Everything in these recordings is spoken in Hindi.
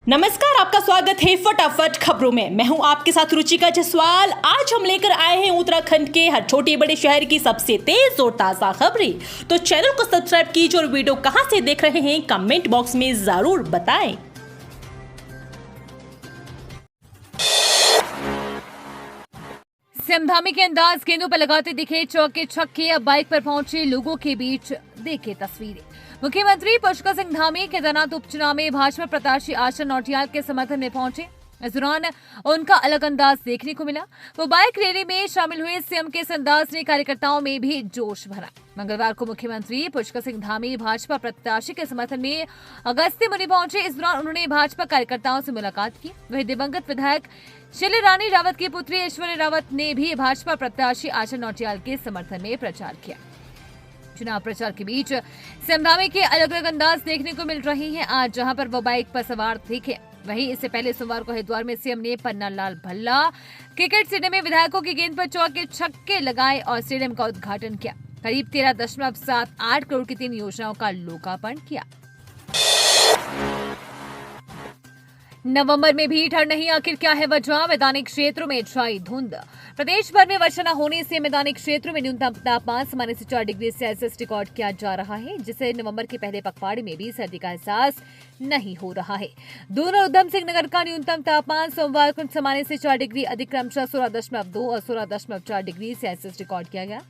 नमस्कार, आपका स्वागत है फटाफट खबरों में। मैं हूं आपके साथ रुचिका जसवाल। आज हम लेकर आए हैं उत्तराखंड के हर छोटे बड़े शहर की सबसे तेज और ताजा खबरें। तो चैनल को सब्सक्राइब कीजिए और वीडियो कहां से देख रहे हैं कमेंट बॉक्स में जरूर बताएं। सिमधामी के अंदाज गेंदों पर लगाते दिखे चौके छक्के। अब बाइक पर पहुंचे लोगों के बीच देखे तस्वीरें। मुख्यमंत्री पुष्कर सिंह धामी केदारनाथ उपचुनाव में भाजपा प्रत्याशी आशा नौटियाल के समर्थन में पहुंचे। इस दौरान उनका अलग अंदाज देखने को मिला। वो बाइक रैली में शामिल हुए। सीएम के इस अंदाज ने कार्यकर्ताओं में भी जोश भरा। मंगलवार को मुख्यमंत्री पुष्कर सिंह धामी भाजपा प्रत्याशी के समर्थन में अगस्त्य मुनि पहुंचे। इस दौरान उन्होंने भाजपा कार्यकर्ताओं से मुलाकात की। वहीं दिवंगत विधायक शिला रानी रावत की पुत्री ऐश्वर्या रावत ने भी भाजपा प्रत्याशी आशा नौटियाल के समर्थन में प्रचार किया। चुनाव प्रचार के बीच सीएम धामी के अलग अलग अंदाज देखने को मिल रहे हैं। आज जहां पर वो बाइक पर सवार दिखे, वहीं इससे पहले सोमवार को हरिद्वार में सीएम ने पन्ना लाल भल्ला क्रिकेट स्टेडियम में विधायकों की गेंद पर चौके छक्के लगाए और स्टेडियम का उद्घाटन किया। करीब 13.78 करोड़ की 3 योजनाओं का लोकार्पण किया। नवंबर में भी ठंड नहीं, आखिर क्या है वजह? मैदानी क्षेत्रों में छाई धुंध। प्रदेश भर में वर्षा न होने से मैदानी क्षेत्रों में न्यूनतम तापमान सामान्य से 4 डिग्री सेल्सियस रिकॉर्ड किया जा रहा है, जिससे नवंबर के पहले पखवाड़े में भी सर्दी का एहसास नहीं हो रहा है। दून और उधम सिंह नगर का न्यूनतम तापमान सोमवार को सामान्य से 4 डिग्री अधिक क्रमशः 16.2 और 16.4 डिग्री सेल्सियस रिकॉर्ड किया गया।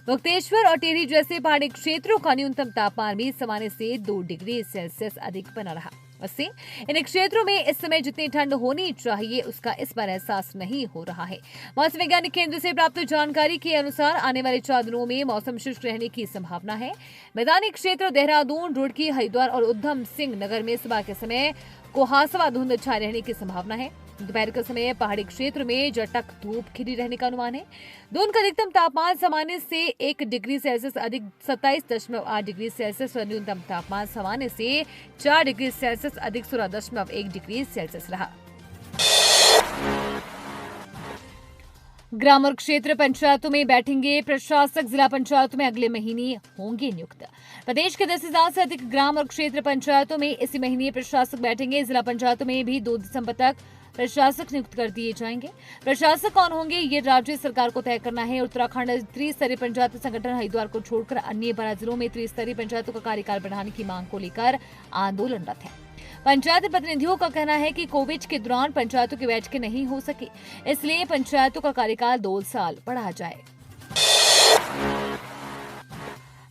मुक्तेश्वर और टेहरी जैसे पहाड़ी क्षेत्रों का न्यूनतम तापमान भी सामान्य से 2 डिग्री सेल्सियस अधिक बना रहा। इससे इन क्षेत्रों में इस समय जितनी ठंड होनी चाहिए उसका इस बार एहसास नहीं हो रहा है। मौसम वैज्ञानिक केंद्र से प्राप्त जानकारी के अनुसार आने वाले 4 दिनों में मौसम शुष्क रहने की संभावना है। मैदानी क्षेत्र देहरादून, रुड़की, हरिद्वार और उधम सिंह नगर में सुबह के समय कुहासा धुंध छाए रहने की संभावना है। दोपहर के समय पहाड़ी क्षेत्र में जटक धूप खिली रहने का अनुमान है। दून का अधिकतम तापमान सामान्य से 1 डिग्री सेल्सियस अधिक 27.8 डिग्री सेल्सियस और न्यूनतम तापमान सामान्य से 4 डिग्री सेल्सियस अधिक 16.1 डिग्री सेल्सियस रहा। ग्राम और क्षेत्र पंचायतों में बैठेंगे प्रशासक। जिला पंचायतों में अगले महीने होंगे नियुक्त। प्रदेश के 10,000 से अधिक ग्राम और क्षेत्र पंचायतों में इसी महीने प्रशासक बैठेंगे। जिला पंचायतों में भी 2 दिसंबर तक प्रशासक नियुक्त कर दिए जाएंगे। प्रशासक कौन होंगे ये राज्य सरकार को तय करना है। उत्तराखंड त्रिस्तरीय पंचायत संगठन हरिद्वार को छोड़कर अन्य 12 जिलों में त्रिस्तरीय पंचायतों का कार्यकाल बढ़ाने की मांग को लेकर आंदोलनरत है। पंचायत प्रतिनिधियों का कहना है कि कोविड के दौरान पंचायतों की बैठकें नहीं हो सकी, इसलिए पंचायतों का कार्यकाल 2 साल बढ़ाया जाए।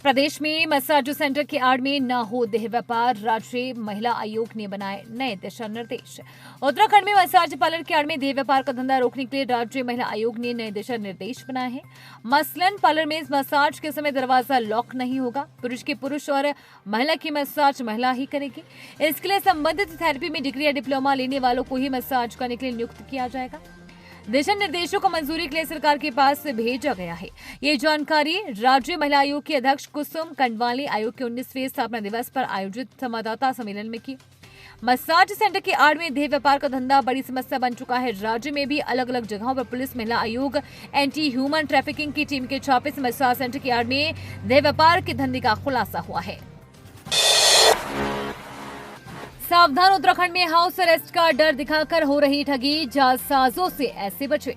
प्रदेश में मसाज सेंटर की आड़ में न हो देह व्यापार, राज्य महिला आयोग ने बनाए नए दिशा निर्देश। उत्तराखंड में मसाज पार्लर की आड़ में देह व्यापार का धंधा रोकने के लिए राज्य महिला आयोग ने नए दिशा निर्देश बनाए हैं। मसलन पार्लर में मसाज के समय दरवाजा लॉक नहीं होगा। पुरुष की पुरुष और महिला की मसाज महिला ही करेगी। इसके लिए संबंधित थेरेपी में डिग्री या डिप्लोमा लेने वालों को ही मसाज करने के लिए नियुक्त किया जाएगा। दिशा निर्देशों को मंजूरी के लिए सरकार के पास भेजा गया है। ये जानकारी राज्य महिला आयोग की अध्यक्ष कुसुम कंडवाली आयोग के 19वें स्थापना दिवस पर आयोजित संवाददाता सम्मेलन में की। मसाज सेंटर की आड़ में देह व्यापार का धंधा बड़ी समस्या बन चुका है। राज्य में भी अलग अलग जगहों पर पुलिस, महिला आयोग, एंटी ह्यूमन ट्रैफिकिंग की टीम के छापे से मसाज सेंटर की आड़ में देह व्यापार के धंधे का खुलासा हुआ है। सावधान, उत्तराखंड में हाउस अरेस्ट का डर दिखाकर हो रही ठगी। जालसाजों से ऐसे बचे।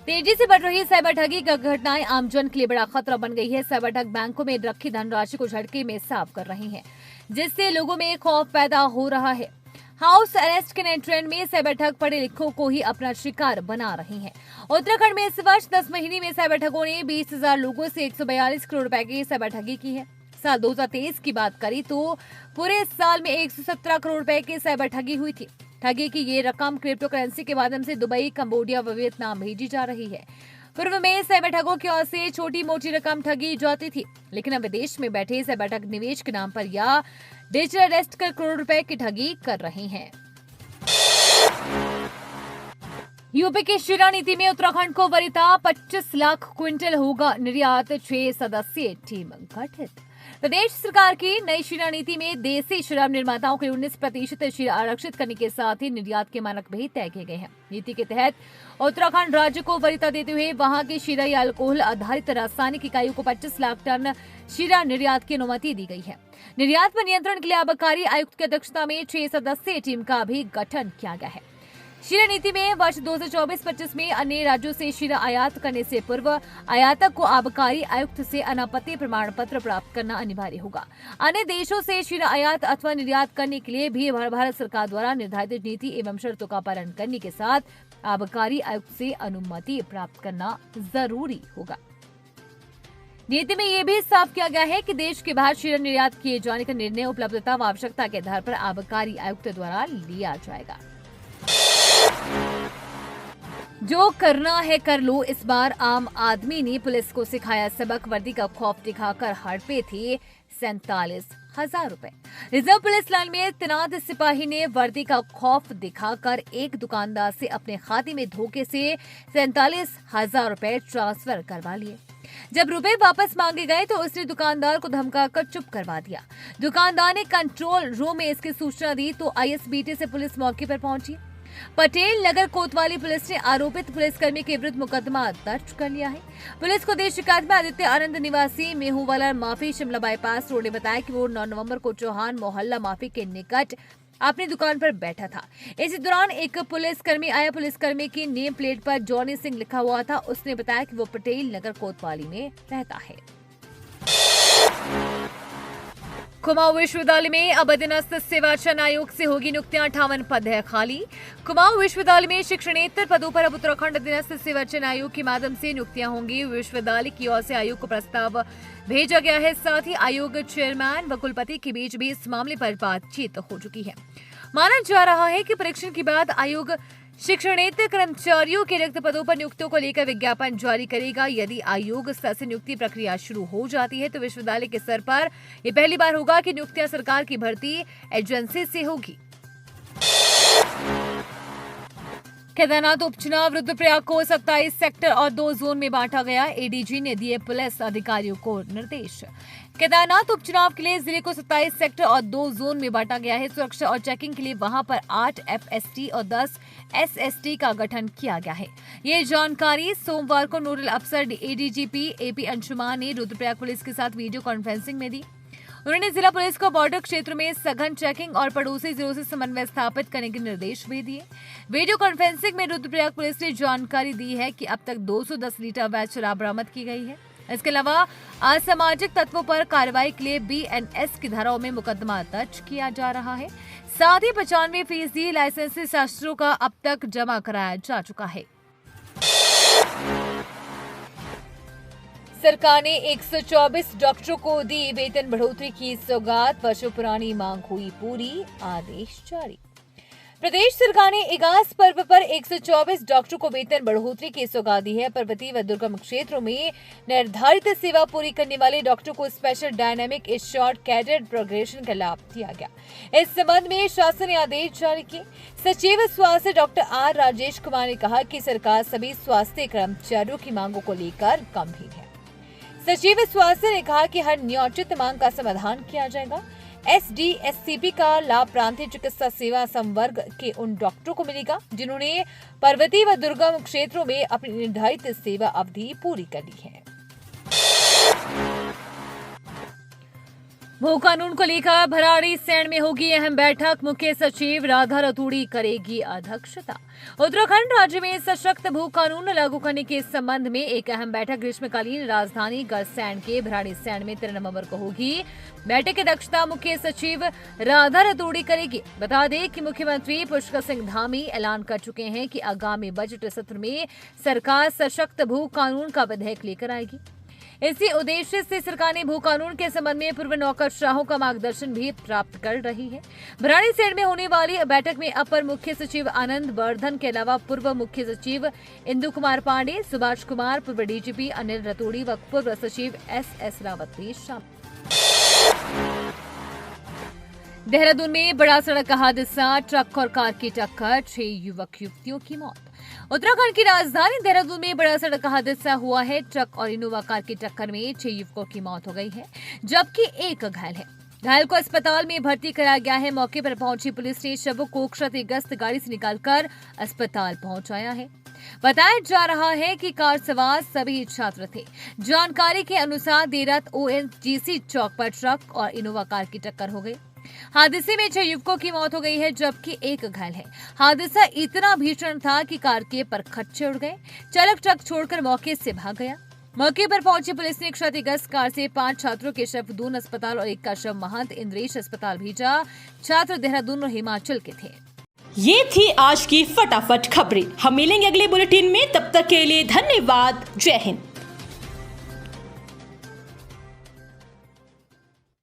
तेजी से बढ़ रही साइबर ठगी की घटनाएं आमजन के लिए बड़ा खतरा बन गई है। साइबर ठग बैंकों में रखी धनराशि को झटके में साफ कर रही हैं, जिससे लोगों में खौफ पैदा हो रहा है। हाउस अरेस्ट के नए ट्रेंड में साइबर ठग पढ़े लिखों को ही अपना शिकार बना रही हैं। उत्तराखंड में इस वर्ष 10 महीने में साइबर ठगों ने 20,000 लोगों से 142 करोड़ रुपए की साइबर ठगी की है। साल 2023 की बात करें तो पूरे साल में 117 करोड़ रुपए की साइबर ठगी हुई थी। ठगी की ये रकम क्रिप्टो करेंसी के माध्यम से दुबई, कंबोडिया व वियतनाम भेजी जा रही है। पूर्व में साइबर ठगों की ओर से छोटी मोटी रकम ठगी जाती थी, लेकिन अब विदेश में बैठे साइबर ठग निवेश के नाम पर या डिजिटल अरेस्ट कर करोड़ रुपए की ठगी कर रहे हैं। यूपी की शीरा नीति में उत्तराखंड को वरीयता। 25 लाख क्विंटल होगा निर्यात। 6 सदस्यीय टीम गठित। प्रदेश सरकार की नई शीरा नीति में देसी शराब निर्माताओं के 19% शीरा आरक्षित करने के साथ ही निर्यात के मानक भी तय किए गए हैं। नीति के तहत उत्तराखंड राज्य को वरीयता देते हुए वहां की शीरा या अल्कोहल आधारित रासायनिक इकाइयों को 25 लाख टन शीरा निर्यात की अनुमति दी गई है। निर्यात पर नियंत्रण के लिए आबकारी आयुक्त की अध्यक्षता में 6 सदस्यीय टीम का भी गठन किया गया है। शीरा नीति में वर्ष 2024-25 में अन्य राज्यों से शीरा आयात करने से पूर्व आयातक को आबकारी आयुक्त से अनापत्ति प्रमाण पत्र प्राप्त करना अनिवार्य होगा। अन्य देशों से शीरा आयात अथवा निर्यात करने के लिए भी भारत सरकार द्वारा निर्धारित नीति एवं शर्तों का पालन करने के साथ आबकारी आयुक्त से अनुमति प्राप्त करना जरूरी होगा। नीति में यह भी साफ किया गया है कि देश के बाहर शीरा निर्यात किए जाने का निर्णय उपलब्धता व आवश्यकता के आधार पर आबकारी आयुक्त द्वारा लिया जाएगा। जो करना है कर लो, इस बार आम आदमी ने पुलिस को सिखाया सबक। वर्दी का खौफ दिखाकर हड़पे थे 47,000 रुपए। रिजर्व पुलिस लाइन में तैनात सिपाही ने वर्दी का खौफ दिखाकर एक दुकानदार से अपने खाते में धोखे से 47,000 रुपए ट्रांसफर करवा लिए। जब रुपए वापस मांगे गए तो उसने दुकानदार को धमकाकर चुप करवा दिया। दुकानदार ने कंट्रोल रूम में इसकी सूचना दी तो आईएसबीटी से पुलिस मौके पर पहुंची। पटेल नगर कोतवाली पुलिस ने आरोपित पुलिसकर्मी के विरुद्ध मुकदमा दर्ज कर लिया है। पुलिस को दी शिकायत में आदित्य आनंद निवासी मेहूवाला माफी शिमला बाईपास रोड ने बताया कि वो 9 नवंबर को चौहान मोहल्ला माफी के निकट अपनी दुकान पर बैठा था। इसी दौरान एक पुलिसकर्मी आया। पुलिसकर्मी की नेम प्लेट पर जॉनी सिंह लिखा हुआ था। उसने बताया कि वो पटेल नगर कोतवाली में रहता है। कुमाऊं विश्वविद्यालय में अब अधीनस्थ सेवा चयन आयोग से होगी नियुक्तियां। 58 पद है खाली। कुमाऊं विश्वविद्यालय में शिक्षणेतर पदों पर अब उत्तराखंड अधीनस्थ सेवा चयन आयोग के माध्यम से नियुक्तियां होंगी। विश्वविद्यालय की ओर से आयोग को प्रस्ताव भेजा गया है। साथ ही आयोग चेयरमैन व कुलपति के बीच भी इस मामले पर बातचीत हो चुकी है। माना जा रहा है कि परीक्षण के बाद आयोग शिक्षणेतर कर्मचारियों के रिक्त पदों पर नियुक्तियों को लेकर विज्ञापन जारी करेगा। यदि आयोग स्तर से नियुक्ति प्रक्रिया शुरू हो जाती है तो विश्वविद्यालय के स्तर पर यह पहली बार होगा कि नियुक्तियां सरकार की भर्ती एजेंसी से होगी। केदारनाथ उपचुनाव रुद्रप्रयाग को 27 सेक्टर और 2 जोन में बांटा गया। एडीजी ने दिए पुलिस अधिकारियों को निर्देश। केदारनाथ उपचुनाव के लिए जिले को 27 सेक्टर और 2 जोन में बांटा गया है। सुरक्षा और चेकिंग के लिए वहां पर 8 एफएसटी और 10 एसएसटी का गठन किया गया है। ये जानकारी सोमवार को नोडल अफसर एडीजीपी एपी अंशुमान ने रुद्रप्रयाग पुलिस के साथ वीडियो कॉन्फ्रेंसिंग में दी। उन्होंने जिला पुलिस को बॉर्डर क्षेत्र में सघन चेकिंग और पड़ोसी जिलों से समन्वय स्थापित करने के निर्देश भी दिए। वीडियो कॉन्फ्रेंसिंग में रुद्रप्रयाग पुलिस ने जानकारी दी है कि अब तक 210 लीटर अवैध शराब बरामद की गई है। इसके अलावा असामाजिक तत्वों पर कार्रवाई के लिए बीएनएस की धाराओं में मुकदमा दर्ज किया जा रहा है। साथ ही 95% लाइसेंसी शस्त्रों का अब तक जमा कराया जा चुका है। सरकार ने 124 डॉक्टरों को दी वेतन बढ़ोतरी की सौगात। वर्षों पुरानी मांग हुई पूरी, आदेश जारी। प्रदेश सरकार ने इगास पर्व पर 124 डॉक्टरों को वेतन बढ़ोतरी की सौगात दी है। पर्वतीय व दुर्गम क्षेत्रों में निर्धारित सेवा पूरी करने वाले डॉक्टरों को special dynamic short cadet progression का लाभ दिया गया। इस संबंध में शासन ने आदेश जारी किए। सचिव स्वास्थ्य डॉक्टर आर राजेश कुमार ने कहा कि सरकार सभी स्वास्थ्य कर्मचारियों की मांगों को लेकर गंभीर है। सचिव स्वास्थ्य ने कहा कि हर न्योचित मांग का समाधान किया जाएगा। एसडीएससीपी का लाभ प्रांतीय चिकित्सा सेवा संवर्ग के उन डॉक्टरों को मिलेगा जिन्होंने पर्वतीय व दुर्गम क्षेत्रों में अपनी निर्धारित सेवा अवधि पूरी कर ली है। भू कानून को लेकर भराड़ीसैंण में होगी अहम बैठक। मुख्य सचिव राधा रतूड़ी करेगी अध्यक्षता। उत्तराखंड राज्य में सशक्त भू कानून लागू करने के संबंध में एक अहम बैठक ग्रीष्मकालीन राजधानी गढ़सैंण के भराड़ीसैंण में 13 नवंबर को होगी। बैठक की अध्यक्षता मुख्य सचिव राधा रतूड़ी करेगी। बता दें कि मुख्यमंत्री पुष्कर सिंह धामी ऐलान कर चुके हैं कि आगामी बजट सत्र में सरकार सशक्त भू कानून का विधेयक लेकर आएगी। इसी उद्देश्य से सरकार ने भू कानून के संबंध में पूर्व नौकरशाहों का मार्गदर्शन भी प्राप्त कर रही है। भराड़ीसैंण में होने वाली बैठक में अपर मुख्य सचिव आनंद वर्धन के अलावा पूर्व मुख्य सचिव इंदु कुमार पांडे, सुभाष कुमार, पूर्व डीजीपी अनिल रतूड़ी व पूर्व सचिव एस रावत भी शामिल। देहरादून में बड़ा सड़क हादसा, ट्रक और कार की टक्कर, 6 युवक युवतियों की मौत। उत्तराखंड की राजधानी देहरादून में बड़ा सड़क हादसा हुआ है। ट्रक और इनोवा कार की टक्कर में 6 युवकों की मौत हो गई है, जबकि एक घायल है। घायल को अस्पताल में भर्ती कराया गया है। मौके पर पहुंची पुलिस ने शवों को क्षतिग्रस्त गाड़ी से निकालकर अस्पताल पहुंचाया है। बताया जा रहा है कि कार सवार सभी छात्र थे। जानकारी के अनुसार देर रात ONGC चौक पर ट्रक और इनोवा कार की टक्कर हो गई। हादसे में 6 युवकों की मौत हो गई है, जबकि एक घायल है। हादसा इतना भीषण था कि कार के परखच्चे उड़ गए। चालक ट्रक छोड़कर मौके से भाग गया। मौके पर पहुंची पुलिस ने क्षतिग्रस्त कार से 5 छात्रों के शव दून अस्पताल और एक का शव महंत इंद्रेश अस्पताल भेजा। छात्र देहरादून और हिमाचल के थे। ये थी आज की फटाफट खबरें। हम मिलेंगे अगले बुलेटिन में, तब तक के लिए धन्यवाद। जय हिंद।